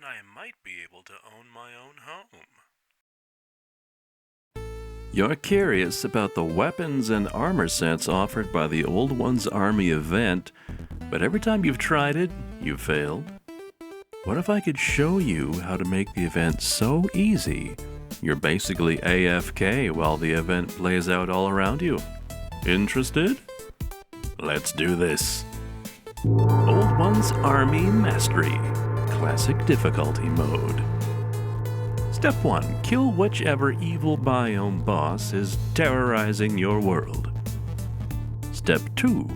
then I might be able to own my own home. You're curious about the weapons and armor sets offered by the Old Ones Army event, but every time you've tried it, you've failed. What if I could show you how to make the event so easy, you're basically AFK while the event plays out all around you? Interested? Let's do this. Old Ones Army Mastery, Classic Difficulty Mode. Step 1. Kill whichever evil biome boss is terrorizing your world. Step 2.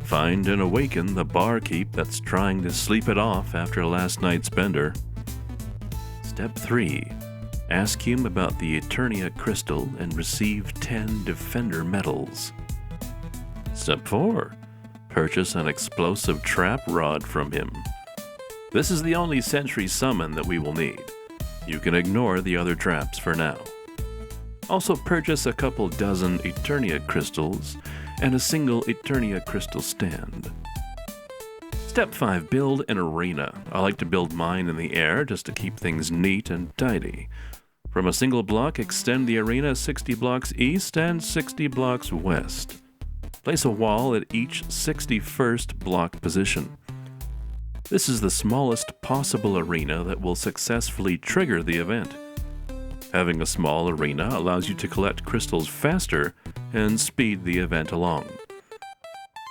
Find and awaken the barkeep that's trying to sleep it off after last night's bender. Step 3. Ask him about the Eternia Crystal and receive 10 Defender medals. Step 4. Purchase an explosive trap rod from him. This is the only sentry summon that we will need. You can ignore the other traps for now. Also purchase a couple dozen Eternia crystals and a single Eternia crystal stand. Step 5. Build an arena. I like to build mine in the air just to keep things neat and tidy. From a single block, extend the arena 60 blocks east and 60 blocks west. Place a wall at each 61st block position. This is the smallest possible arena that will successfully trigger the event. Having a small arena allows you to collect crystals faster and speed the event along.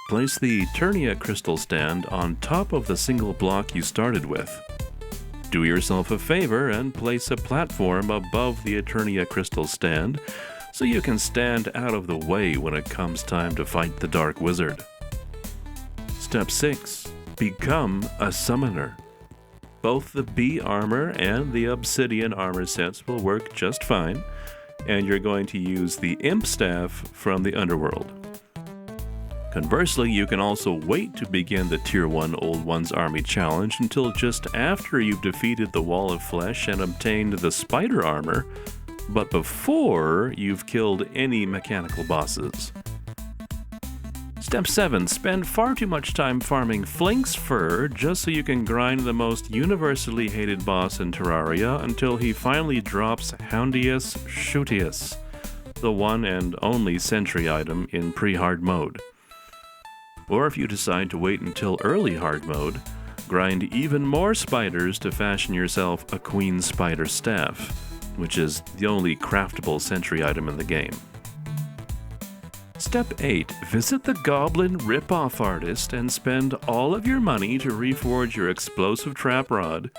Place the Eternia crystal stand on top of the single block you started with. Do yourself a favor and place a platform above the Eternia crystal stand so you can stand out of the way when it comes time to fight the Dark Wizard. Step 6. Become a summoner. Both the bee armor and the obsidian armor sets will work just fine, and you're going to use the imp staff from the underworld. Conversely, you can also wait to begin the Tier 1 Old Ones Army challenge until just after you've defeated the Wall of Flesh and obtained the spider armor, but before you've killed any mechanical bosses. Step 7. Spend far too much time farming Flink's fur just so you can grind the most universally hated boss in Terraria until he finally drops Houndius Shootius, the one and only sentry item in pre-hard mode. Or if you decide to wait until early hard mode, grind even more spiders to fashion yourself a Queen Spider Staff, which is the only craftable sentry item in the game. Step 8. Visit the Goblin Rip-Off Artist and spend all of your money to reforge your explosive trap rod,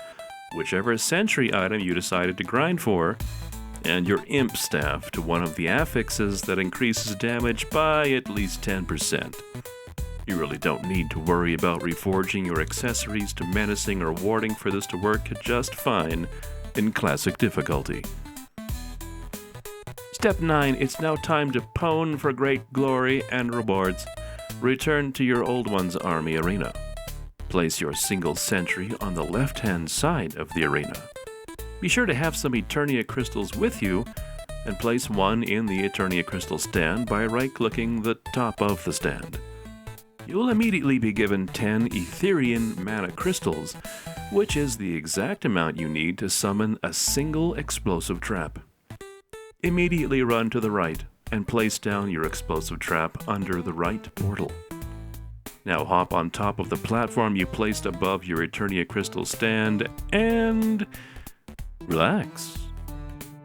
whichever sentry item you decided to grind for, and your imp staff to one of the affixes that increases damage by at least 10%. You really don't need to worry about reforging your accessories to menacing or warding for this to work just fine in classic difficulty. Step 9. It's now time to pwn for great glory and rewards. Return to your Old Ones Army arena. Place your single sentry on the left-hand side of the arena. Be sure to have some Eternia crystals with you, and place one in the Eternia crystal stand by right-clicking the top of the stand. You'll immediately be given 10 Etherian mana crystals, which is the exact amount you need to summon a single explosive trap. Immediately run to the right and place down your explosive trap under the right portal. Now hop on top of the platform you placed above your Eternia crystal stand and relax.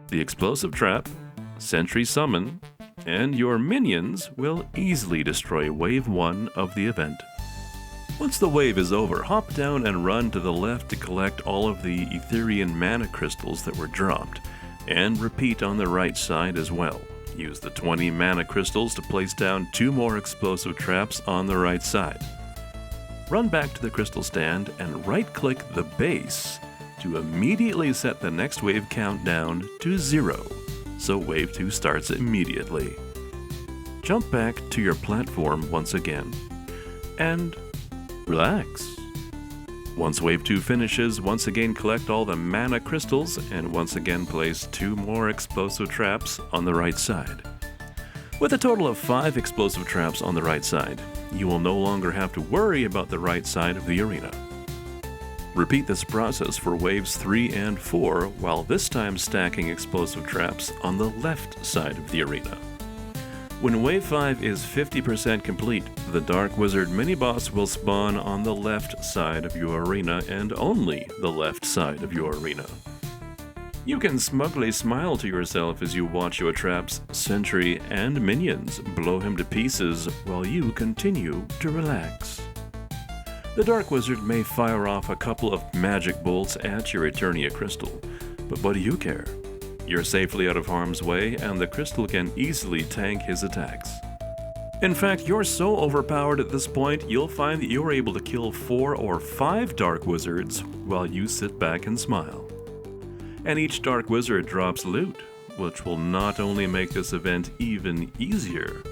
The explosive trap, sentry summon, and your minions will easily destroy Wave 1 of the event. Once the wave is over, hop down and run to the left to collect all of the Etherian mana crystals that were dropped, and repeat on the right side as well. Use the 20 mana crystals to place down 2 more explosive traps on the right side. Run back to the crystal stand and right-click the base to immediately set the next wave countdown to 0, so wave 2 starts immediately. Jump back to your platform once again, and relax. Once wave 2 finishes, once again collect all the mana crystals and once again place 2 more explosive traps on the right side. With a total of 5 explosive traps on the right side, you will no longer have to worry about the right side of the arena. Repeat this process for waves 3 and 4, while this time stacking explosive traps on the left side of the arena. When wave 5 is 50% complete, the Dark Wizard mini-boss will spawn on the left side of your arena and only the left side of your arena. You can smugly smile to yourself as you watch your traps, sentry, and minions blow him to pieces while you continue to relax. The Dark Wizard may fire off a couple of magic bolts at your Eternia crystal, but what do you care? You're safely out of harm's way, and the crystal can easily tank his attacks. In fact, you're so overpowered at this point, you'll find that you're able to kill 4 or 5 Dark Wizards while you sit back and smile. And each Dark Wizard drops loot, which will not only make this event even easier,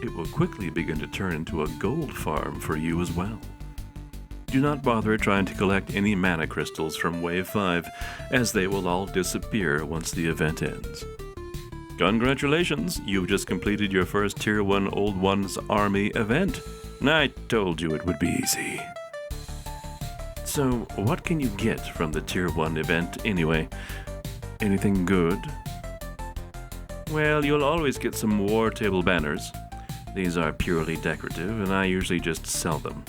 it will quickly begin to turn into a gold farm for you as well. Do not bother trying to collect any mana crystals from Wave 5, as they will all disappear once the event ends. Congratulations, you've just completed your first Tier 1 Old Ones Army event. I told you it would be easy. So, what can you get from the Tier 1 event anyway? Anything good? Well, you'll always get some War Table banners. These are purely decorative, and I usually just sell them.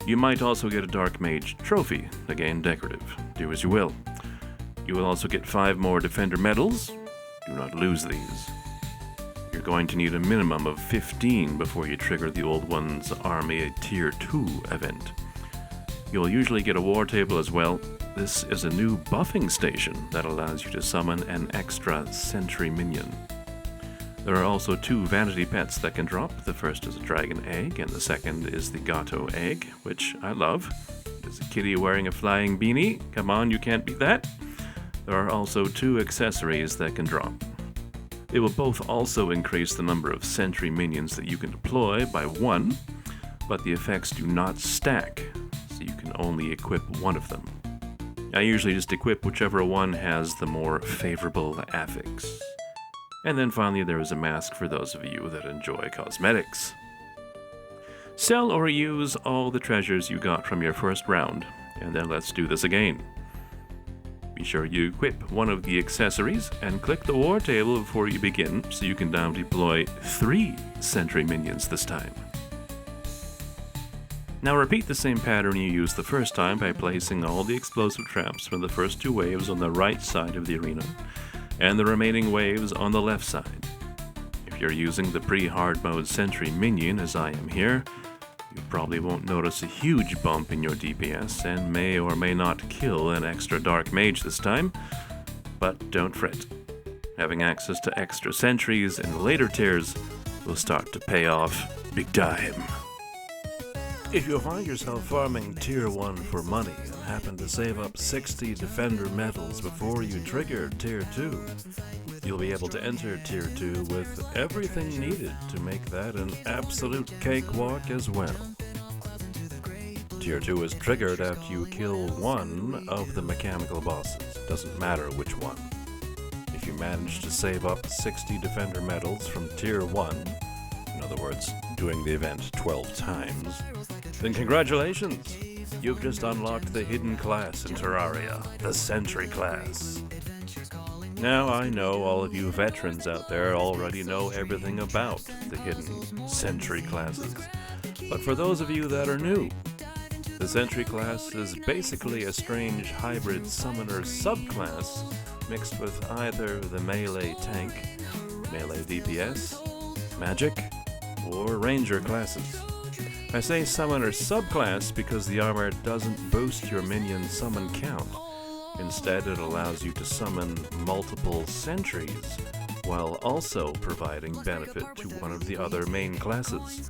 You might also get a Dark Mage trophy, again decorative. Do as you will. You will also get 5 more Defender medals. Do not lose these. You're going to need a minimum of 15 before you trigger the Old Ones Army Tier 2 event. You'll usually get a War Table as well. This is a new buffing station that allows you to summon an extra sentry minion. There are also 2 vanity pets that can drop. The first is a dragon egg, and the second is the Gato egg, which I love. It's a kitty wearing a flying beanie. Come on, you can't beat that. There are also 2 accessories that can drop. They will both also increase the number of sentry minions that you can deploy by 1, but the effects do not stack, so you can only equip one of them. I usually just equip whichever one has the more favorable affix. And then finally there is a mask for those of you that enjoy cosmetics. Sell or use all the treasures you got from your first round, and then let's do this again. Be sure you equip one of the accessories and click the War Table before you begin so you can now deploy 3 sentry minions this time. Now repeat the same pattern you used the first time by placing all the explosive traps from the first 2 waves on the right side of the arena, and the remaining waves on the left side. If you're using the pre-hard mode sentry minion as I am here, you probably won't notice a huge bump in your DPS and may or may not kill an extra Dark Mage this time, but don't fret. Having access to extra sentries in later tiers will start to pay off big time. If you find yourself farming Tier 1 for money and happen to save up 60 Defender medals before you trigger Tier 2, you'll be able to enter Tier 2 with everything needed to make that an absolute cakewalk as well. Tier 2 is triggered after you kill one of the mechanical bosses, doesn't matter which one. If you manage to save up 60 Defender medals from Tier 1, in other words, doing the event 12 times, then congratulations! You've just unlocked the hidden class in Terraria, the Sentry class. Now I know all of you veterans out there already know everything about the hidden Sentry classes, but for those of you that are new, the Sentry class is basically a strange hybrid summoner subclass mixed with either the melee tank, melee DPS, magic, or ranger classes. I say summoner subclass because the armor doesn't boost your minion summon count. Instead, it allows you to summon multiple sentries, while also providing benefit to one of the other main classes.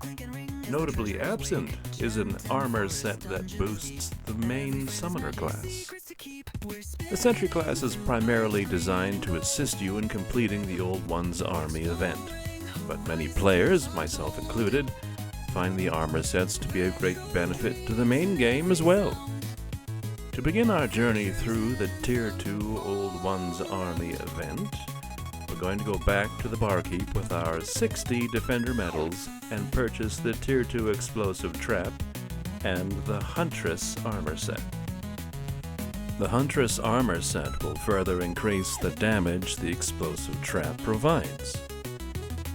Notably absent is an armor set that boosts the main summoner class. The Sentry class is primarily designed to assist you in completing the Old Ones Army event, but many players, myself included, find the armor sets to be a great benefit to the main game as well. To begin our journey through the Tier 2 Old Ones Army event, we're going to go back to the barkeep with our 60 Defender medals and purchase the Tier 2 Explosive Trap and the Huntress armor set. The Huntress armor set will further increase the damage the explosive trap provides.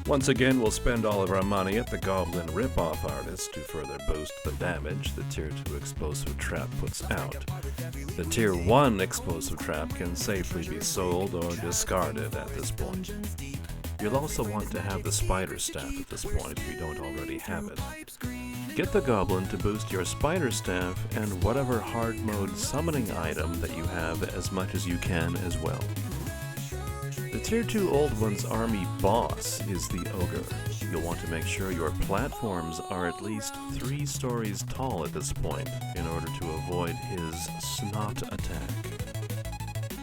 Once again, we'll spend all of our money at the Goblin Rip-Off Artist to further boost the damage the Tier 2 explosive trap puts out. The Tier 1 explosive trap can safely be sold or discarded at this point. You'll also want to have the Spider Staff at this point if you don't already have it. Get the Goblin to boost your Spider Staff and whatever hard mode summoning item that you have as much as you can as well. The Tier 2 Old One's army boss is the Ogre. You'll want to make sure your platforms are at least 3 stories tall at this point in order to avoid his snot attack.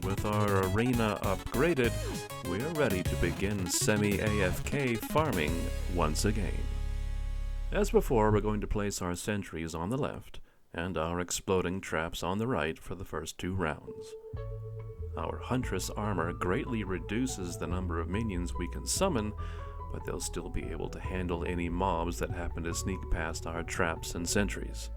With our arena upgraded, we're ready to begin Semi-AFK farming once again. As before, we're going to place our sentries on the left and our exploding traps on the right for the first 2 rounds. Our Huntress armor greatly reduces the number of minions we can summon, but they'll still be able to handle any mobs that happen to sneak past our traps and sentries.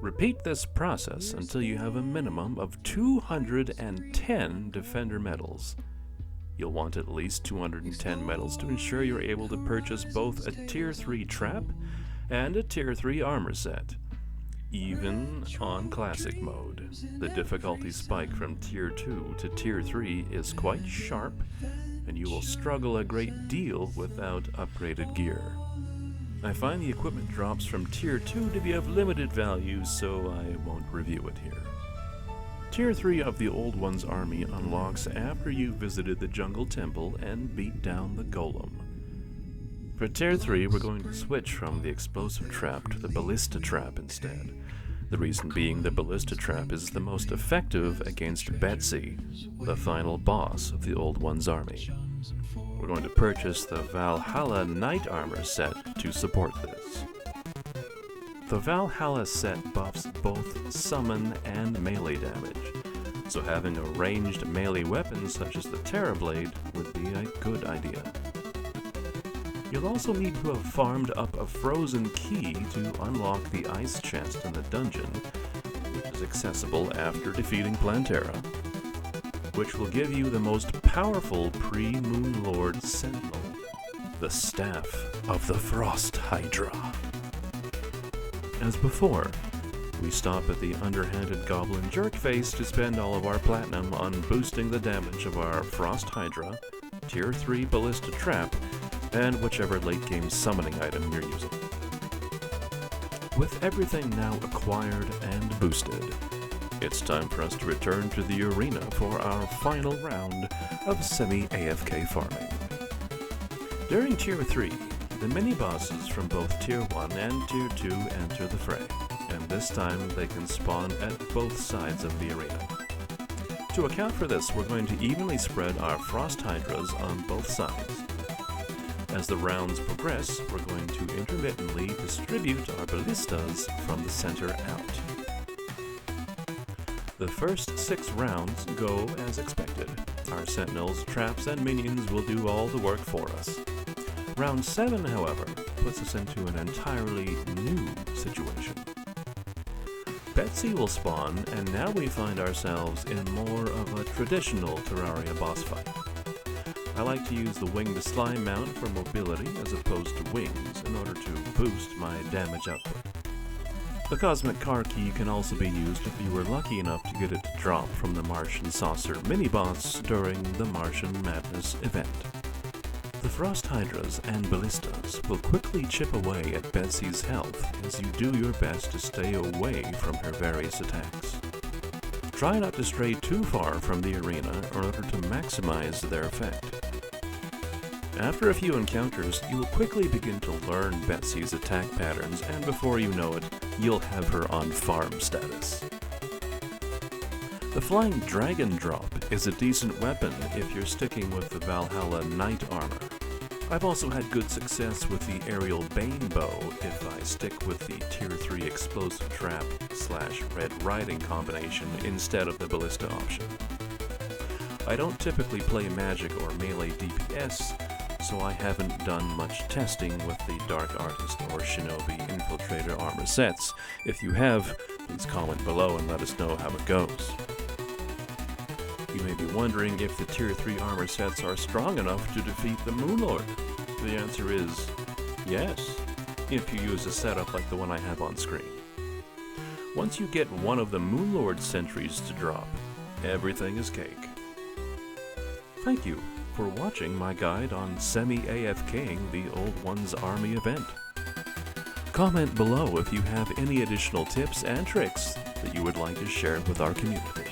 Repeat this process until you have a minimum of 210 Defender medals. You'll want at least 210 medals to ensure you're able to purchase both a Tier 3 trap and a Tier 3 armor set. Even on Classic mode, the difficulty spike from Tier 2 to Tier 3 is quite sharp, and you will struggle a great deal without upgraded gear. I find the equipment drops from Tier 2 to be of limited value, so I won't review it here. Tier 3 of the Old One's army unlocks after you've visited the Jungle Temple and beat down the Golem. For Tier 3, we're going to switch from the explosive trap to the ballista trap instead. The reason being the ballista trap is the most effective against Betsy, the final boss of the Old One's army. We're going to purchase the Valhalla Knight Armor set to support this. The Valhalla set buffs both summon and melee damage, so having a ranged melee weapon such as the Terrorblade would be a good idea. You'll also need to have farmed up a frozen key to unlock the ice chest in the dungeon, which is accessible after defeating Plantera, which will give you the most powerful pre-Moon Lord Sentinel, the Staff of the Frost Hydra. As before, we stop at the underhanded Goblin Jerkface to spend all of our platinum on boosting the damage of our Frost Hydra, Tier 3 Ballista Trap, and whichever late-game summoning item you're using. With everything now acquired and boosted, it's time for us to return to the arena for our final round of Semi-AFK farming. During Tier 3, the mini-bosses from both Tier 1 and Tier 2 enter the fray, and this time they can spawn at both sides of the arena. To account for this, we're going to evenly spread our Frost Hydras on both sides. As the rounds progress, we're going to intermittently distribute our ballistas from the center out. The first 6 rounds go as expected. Our sentinels, traps, and minions will do all the work for us. Round 7, however, puts us into an entirely new situation. Betsy will spawn, and now we find ourselves in more of a traditional Terraria boss fight. I like to use the winged slime mount for mobility as opposed to wings in order to boost my damage output. The Cosmic Car Key can also be used if you were lucky enough to get it to drop from the Martian Saucer mini-boss during the Martian Madness event. The Frost Hydras and Ballistas will quickly chip away at Betsy's health as you do your best to stay away from her various attacks. Try not to stray too far from the arena in order to maximize their effect. After a few encounters, you will quickly begin to learn Betsy's attack patterns, and before you know it, you'll have her on farm status. The Flying Dragon Drop is a decent weapon if you're sticking with the Valhalla Knight armor. I've also had good success with the Aerial Bane Bow if I stick with the Tier 3 Explosive Trap / Red Riding combination instead of the Ballista option. I don't typically play magic or melee DPS, so I haven't done much testing with the Dark Artist or Shinobi Infiltrator armor sets. If you have, Please comment below and let us know how it goes. You may be wondering if the Tier 3 armor sets are strong enough to defeat the Moonlord. The answer is yes, if you use a setup like the one I have on screen. Once you get one of the Moonlord sentries to drop, everything is cake. Thank you for watching my guide on Semi-AFKing the Old Ones Army event. Comment below if you have any additional tips and tricks that you would like to share with our community.